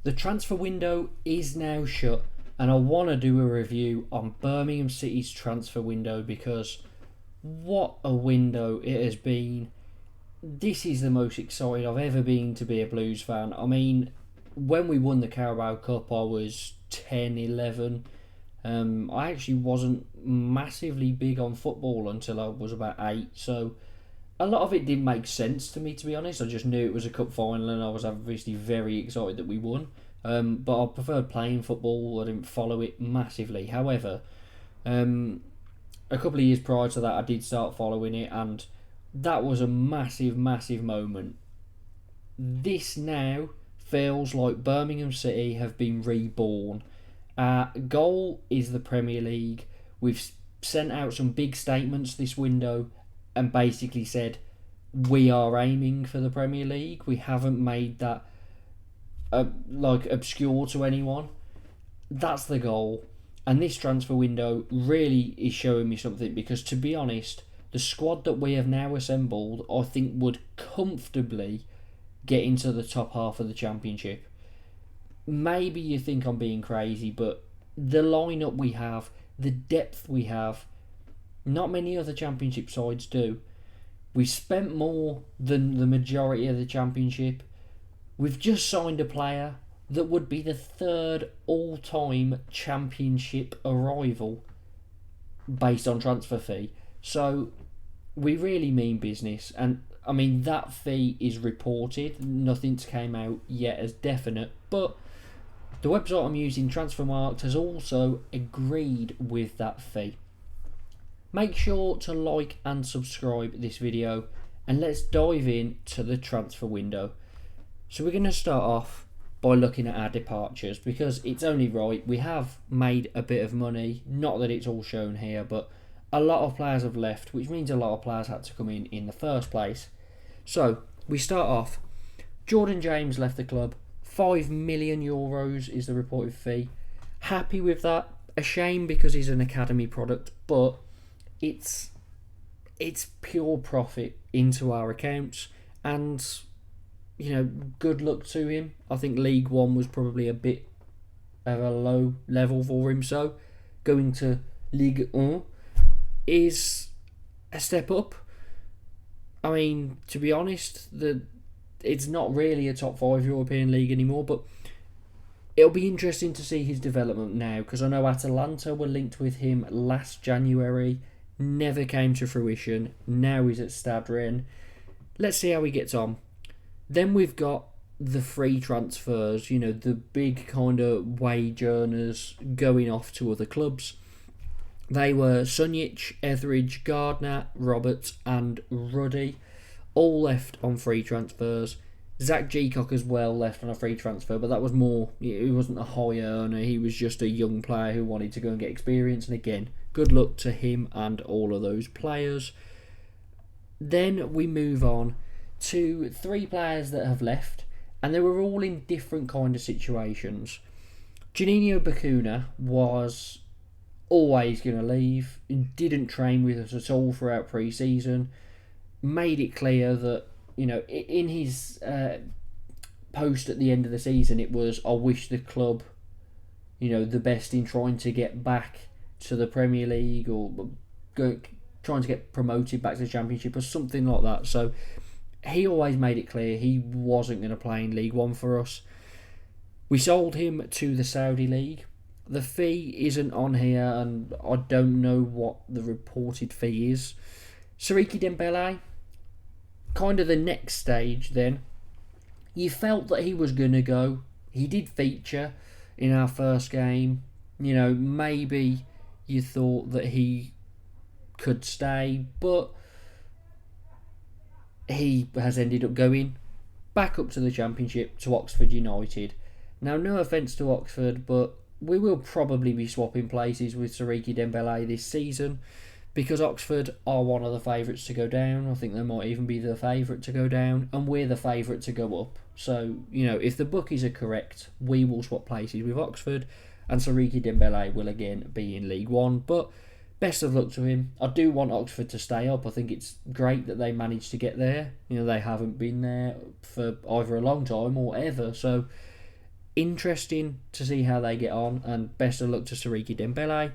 The transfer window is now shut, and I want to do a review on Birmingham City's transfer window because what a window it has been. This is the most excited I've ever been to be a Blues fan. I mean, when we won the Carabao Cup, I was 10, 11. I actually wasn't massively big on football until I was about 8, so a lot of it didn't make sense to me, to be honest. I just knew it was a cup final and I was obviously very excited that we won. But I preferred playing football. I didn't follow it massively. However, a couple of years prior to that, I did start following it, and that was a massive, massive moment. This now feels like Birmingham City have been reborn. Our goal is the Premier League. We've sent out some big statements this window and basically said we are aiming for the Premier League. We haven't made that obscure to anyone. That's the goal. And this transfer window really is showing me something because, to be honest, the squad that we have now assembled, I think, would comfortably get into the top half of the Championship. Maybe you think I'm being crazy, but the lineup we have, the depth we have, not many other Championship sides do. We've spent more than the majority of the Championship. We've just signed a player that would be the third all-time Championship arrival based on transfer fee. So we really mean business. And I mean, that fee is reported. Nothing's came out yet as definite. But the website I'm using, Transfermarkt, has also agreed with that fee. Make sure to like and subscribe this video, and let's dive in to the transfer window. So we're going to start off by looking at our departures because it's only right. We have made a bit of money, not that it's all shown here, but a lot of players have left, which means a lot of players had to come in the first place. So we start off. Jordan James left the club. €5 million is the reported fee. Happy with that. A shame because he's an academy product, but it's pure profit into our accounts, and good luck to him. I think League One was probably a bit of a low level for him, so going to Ligue 1 is a step up. I mean, to be honest, it's not really a top 5 European league anymore, but it'll be interesting to see his development now, because I know Atalanta were linked with him last January, never came to fruition. Now he's at Stade Rennes. Let's see how he gets on. Then we've got the free transfers, the big kind of wage earners going off to other clubs. They were Sunjic, Etheridge, Gardner, Roberts and Ruddy. All left on free transfers. Zach Geacock as well left on a free transfer, but that was more, he wasn't a high earner, he was just a young player who wanted to go and get experience, and again, good luck to him and all of those players. Then we move on to 3 players that have left, and they were all in different kind of situations. Juninho Bacuna was always going to leave, didn't train with us at all throughout pre-season, made it clear that, in his post at the end of the season, it was, I wish the club, the best in trying to get back to the Premier League or trying to get promoted back to the Championship or something like that. So he always made it clear he wasn't going to play in League One for us. We sold him to the Saudi League. The fee isn't on here, and I don't know what the reported fee is. Siriki Dembele, kind of the next stage then. You felt that he was going to go. He did feature in our first game. Maybe you thought that he could stay, but he has ended up going back up to the Championship to Oxford United. Now, no offence to Oxford, but we will probably be swapping places with Siriki Dembele this season, because Oxford are one of the favourites to go down. I think they might even be the favourite to go down, and we're the favourite to go up. So, if the bookies are correct, we will swap places with Oxford, and Siriki Dembele will again be in League One. But best of luck to him. I do want Oxford to stay up. I think it's great that they managed to get there. They haven't been there for either a long time or ever. So interesting to see how they get on, and best of luck to Sariki Dembele.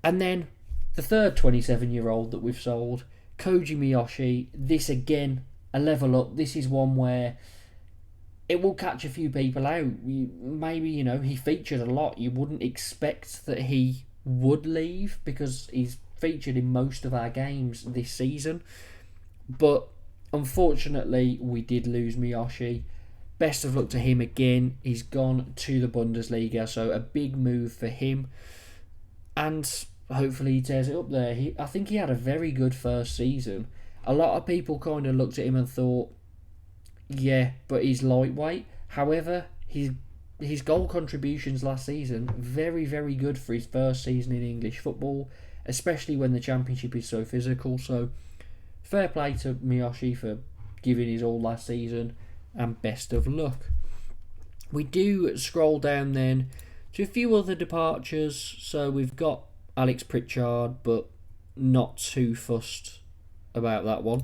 And then the third 27-year-old that we've sold, Koji Miyoshi. This again, a level up. This is one where it will catch a few people out. Maybe, he featured a lot. You wouldn't expect that he would leave because he's featured in most of our games this season. But unfortunately, we did lose Miyoshi. Best of luck to him again. He's gone to the Bundesliga, so a big move for him. And hopefully he tears it up there. I think he had a very good first season. A lot of people kind of looked at him and thought, yeah, but he's lightweight. However, his goal contributions last season, very, very good for his first season in English football, especially when the Championship is so physical. So, fair play to Miyoshi for giving his all last season, and best of luck. We do scroll down then to a few other departures. So we've got Alex Pritchard, but not too fussed about that one,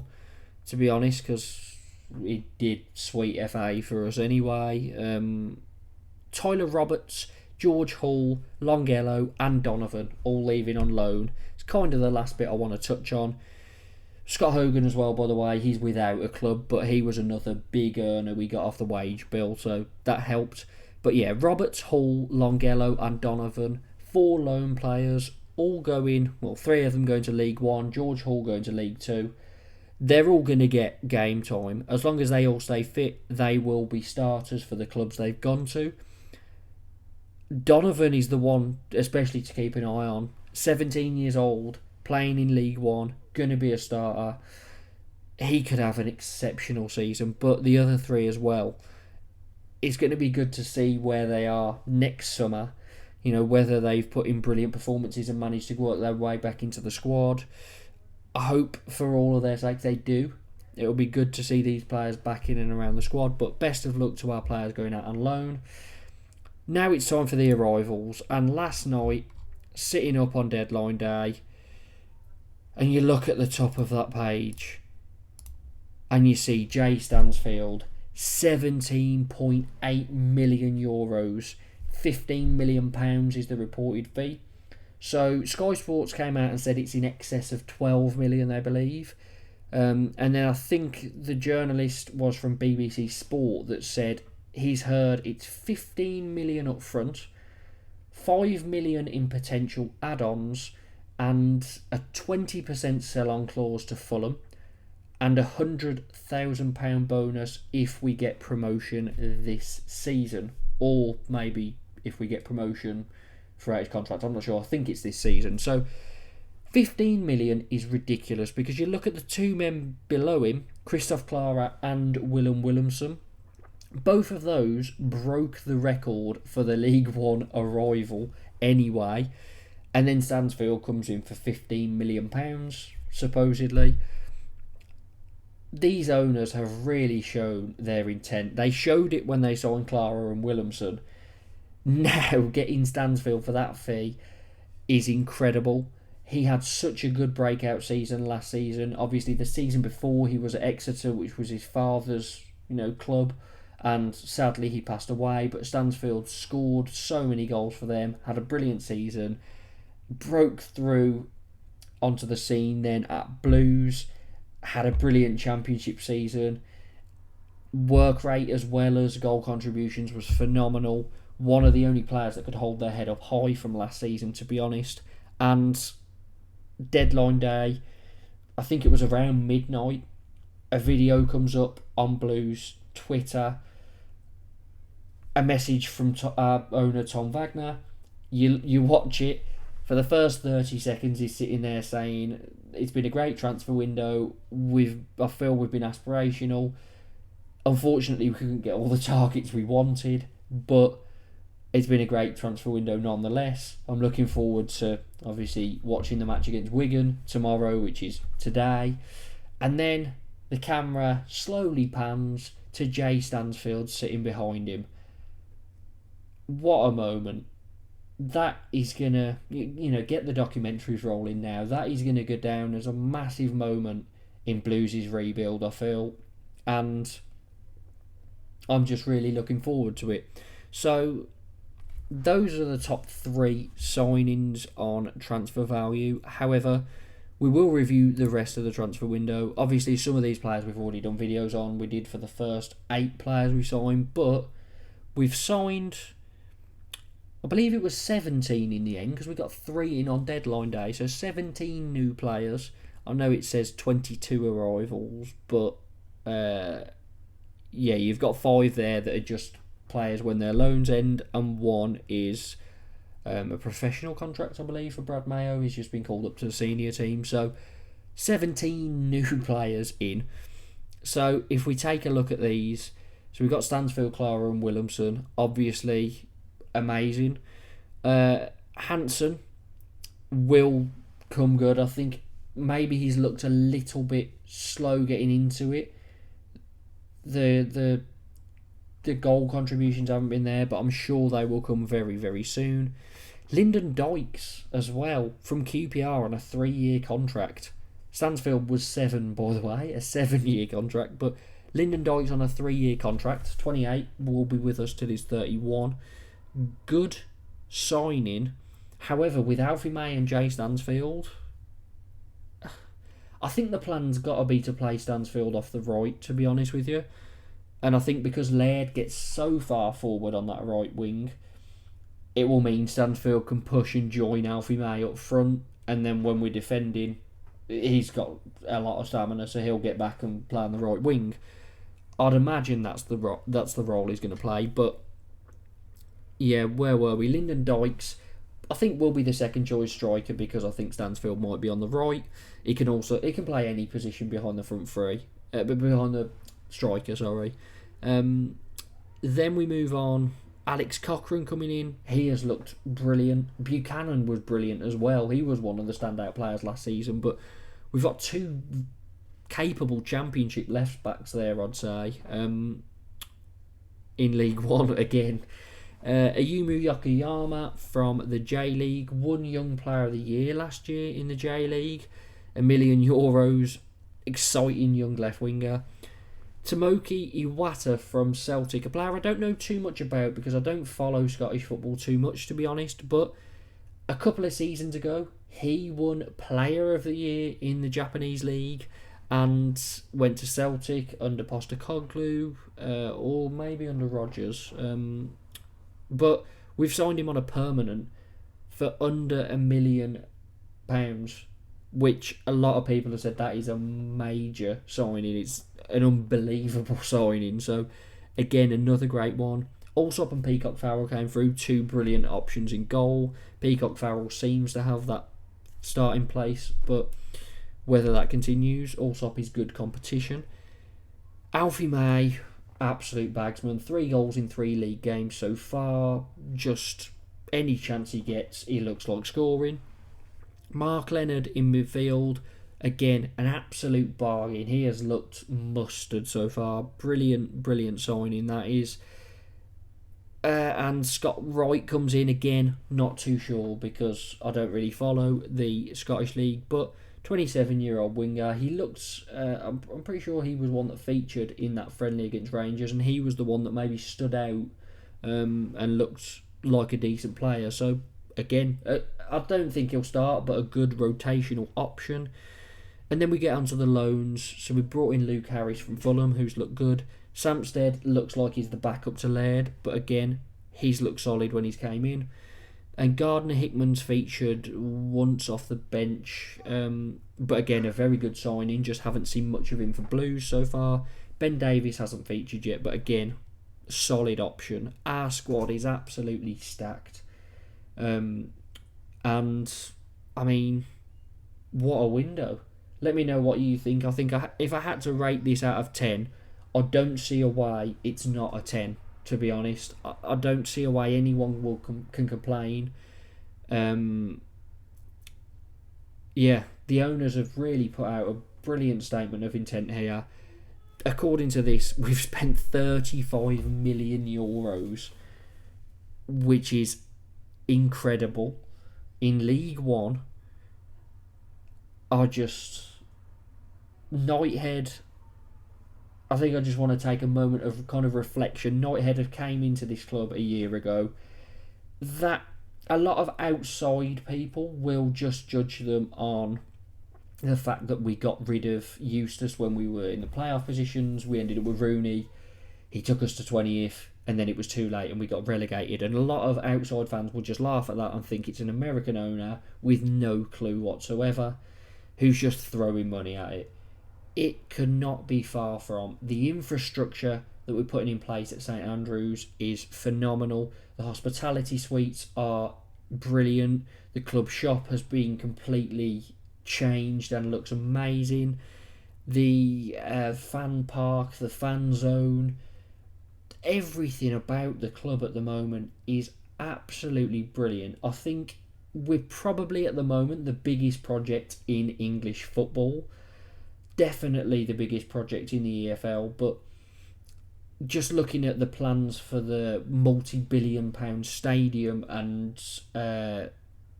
to be honest, because he did sweet FA for us anyway. Tyler Roberts, George Hall, Longello and Donovan all leaving on loan. It's kind of the last bit I want to touch on. Scott Hogan as well, by the way, he's without a club, but he was another big earner we got off the wage bill, so that helped. But yeah, Roberts, Hall, Longello and Donovan, 4 loan players, all going, 3 of them going to League 1, George Hall going to League 2. They're all going to get game time. As long as they all stay fit, they will be starters for the clubs they've gone to. Donovan is the one, especially to keep an eye on. 17 years old, playing in League 1, going to be a starter. He could have an exceptional season, but the other 3 as well. It's going to be good to see where they are next summer. Whether they've put in brilliant performances and managed to work their way back into the squad. I hope for all of their sake they do. It'll be good to see these players back in and around the squad, but best of luck to our players going out on loan. Now it's time for the arrivals, and last night, sitting up on deadline day, and you look at the top of that page, and you see Jay Stansfield, €17.8 million, £15 million is the reported fee. So Sky Sports came out and said it's in excess of 12 million, I believe. And then I think the journalist was from BBC Sport that said he's heard it's 15 million up front, 5 million in potential add-ons, and a 20% sell-on clause to Fulham, and £100,000 bonus if we get promotion this season, or maybe if we get promotion throughout his contract. I'm not sure. I think it's this season. So 15 million is ridiculous, because you look at the 2 men below him, Christoph Klarer and Willum Willumsson. Both of those broke the record for the League One arrival anyway. And then Stansfield comes in for £15 million, supposedly. These owners have really shown their intent. They showed it when they signed Klarer and Willumsson. Now, getting Stansfield for that fee is incredible. He had such a good breakout season last season. Obviously, the season before, he was at Exeter, which was his father's, club. And sadly, he passed away. But Stansfield scored so many goals for them. Had a brilliant season. Broke through onto the scene then at Blues. Had a brilliant championship season. Work rate as well as goal contributions was phenomenal. One of the only players that could hold their head up high from last season, to be honest. And deadline day, I think it was around midnight, a video comes up on Blues Twitter, a message from our owner Tom Wagner. You watch it. For the first 30 seconds, he's sitting there saying, it's been a great transfer window. I feel we've been aspirational. Unfortunately, we couldn't get all the targets we wanted, but it's been a great transfer window nonetheless. I'm looking forward to, obviously, watching the match against Wigan tomorrow, which is today. And then the camera slowly pans to Jay Stansfield sitting behind him. What a moment. That is going to, get the documentaries rolling now. That is going to go down as a massive moment in Blues' rebuild, I feel. And I'm just really looking forward to it. So those are the top 3 signings on transfer value. However, we will review the rest of the transfer window. Obviously, some of these players we've already done videos on. We did for the first 8 players we signed, but we've signed, I believe it was 17 in the end, because we got 3 in on deadline day. So 17 new players. I know it says 22 arrivals, but yeah, you've got 5 there that are just players when their loans end, and 1 is a professional contract, I believe, for Brad Mayo. He's just been called up to the senior team. So 17 new players in. So if we take a look at these, so we've got Stansfield, Klarer and Willumsson. Obviously, amazing. Hansson will come good. I think maybe he's looked a little bit slow getting into it. The goal contributions haven't been there, but I'm sure they will come very, very soon. Lyndon Dykes as well, from QPR on a 3-year contract. Stansfield was 7, by the way, a 7-year contract, but Lyndon Dykes on a 3-year contract, 28, will be with us till he's 31. Good signing. However, with Alfie May and Jay Stansfield, I think the plan's got to be to play Stansfield off the right, to be honest with you. And I think because Laird gets so far forward on that right wing, it will mean Stansfield can push and join Alfie May up front, and then when we're defending, he's got a lot of stamina, so he'll get back and play on the right wing. I'd imagine that's the role he's going to play. But yeah, where were we? Lyndon Dykes, I think, will be the second choice striker, because I think Stansfield might be on the right. He can play any position behind the front three, behind the striker. Sorry. Then we move on. Alex Cochrane coming in. He has looked brilliant. Buchanan was brilliant as well. He was one of the standout players last season. But we've got 2 capable Championship left backs there, I'd say. In League One again. Ayumu Yokoyama from the J League, won Young Player of the Year last year in the J League. €1 million, exciting young left winger. Tomoki Iwata from Celtic, a player I don't know too much about because I don't follow Scottish football too much, to be honest, but a couple of seasons ago he won Player of the Year in the Japanese League and went to Celtic under Postecoglou, or maybe under Rodgers. But we've signed him on a permanent for under £1 million, which a lot of people have said that is a major signing. It's an unbelievable signing. So, again, another great one. Allsop and Peacock-Farrell came through, 2 brilliant options in goal. Peacock-Farrell seems to have that starting place, but whether that continues, Allsop is good competition. Alfie May, absolute bagsman, 3 goals in 3 league games so far. Just any chance he gets, he looks like scoring. Marc Leonard in midfield, again, an absolute bargain. He has looked mustard so far. Brilliant signing that is. And Scott Wright comes in again, not too sure because I don't really follow the Scottish League, but 27-year-old winger. He looks, I'm pretty sure he was one that featured in that friendly against Rangers, and he was the one that maybe stood out and looked like a decent player. So, again, I don't think he'll start, but a good rotational option. And then we get onto the loans. So we brought in Luke Harris from Fulham, who's looked good. Sampsted looks like he's the backup to Laird, but again, he's looked solid when he's came in. And Gardner-Hickman's featured once off the bench, but again, a very good signing. Just haven't seen much of him for Blues so far. Ben Davies hasn't featured yet, but again, solid option. Our squad is absolutely stacked. And, I mean, what a window. Let me know what you think. I think if I had to rate this out of 10, I don't see a way it's not a 10, to be honest. I don't see a way anyone can complain. Yeah, the owners have really put out a brilliant statement of intent here. According to this, we've spent €35 million, which is incredible. In League One, are just Knighthead I think I just want to take a moment of kind of reflection. Knighthead have came into this club a year ago. That a lot of outside people will just judge them on the fact that we got rid of Eustace when we were in the playoff positions. We ended up with Rooney. He took us to 20th, and then it was too late and we got relegated. And a lot of outside fans will just laugh at that and think it's an American owner with no clue whatsoever who's just throwing money at it. It could not be far from. The infrastructure that we're putting in place at St Andrews is phenomenal. The hospitality suites are brilliant. The club shop has been completely changed and looks amazing. The fan park, the fan zone, everything about the club at the moment is absolutely brilliant. I think we're probably at the moment the biggest project in English football. Definitely the biggest project in the EFL, but just looking at the plans for the multi-billion-pound stadium and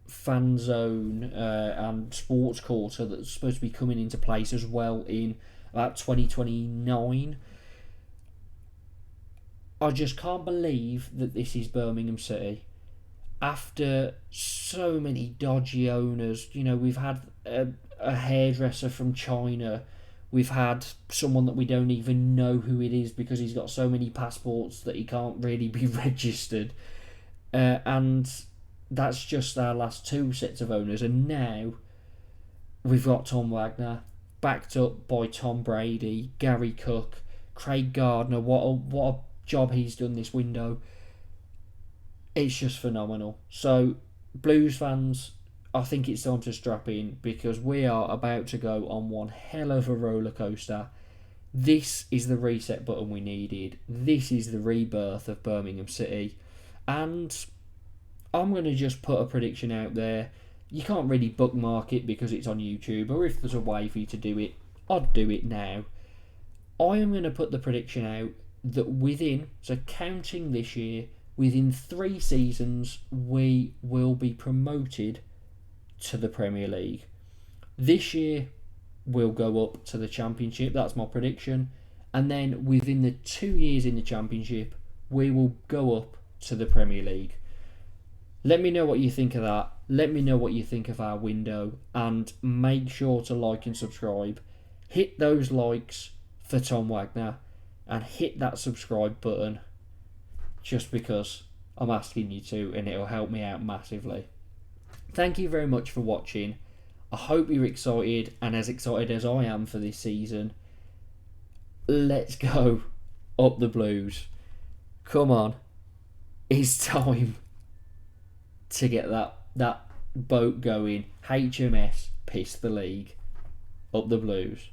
fan zone and sports quarter that's supposed to be coming into place as well in about 2029, I just can't believe that this is Birmingham City. After so many dodgy owners, we've had a hairdresser from China. We've had someone that we don't even know who it is because he's got so many passports that he can't really be registered. And that's just our last two sets of owners. And now we've got Tom Wagner, backed up by Tom Brady, Gary Cook, Craig Gardner. What a job he's done this window. It's just phenomenal. So, Blues fans, I think it's time to strap in because we are about to go on one hell of a roller coaster. This is the reset button we needed. This is the rebirth of Birmingham City. And I'm going to just put a prediction out there. You can't really bookmark it because it's on YouTube, or if there's a way for you to do it, I'd do it now. I am going to put the prediction out that so counting this year, within 3 seasons, we will be promoted to the Premier League. This year, we'll go up to the Championship. That's my prediction. And then within the 2 years in the Championship, we will go up to the Premier League. Let me know what you think of that. Let me know what you think of our window. And make sure to like and subscribe. Hit those likes for Tom Wagner. And hit that subscribe button. Just because I'm asking you to, and it'll help me out massively. Thank you very much for watching. I hope you're excited, and as excited as I am for this season. Let's go up the Blues. Come on. It's time to get that boat going. HMS Piss the League. Up the Blues.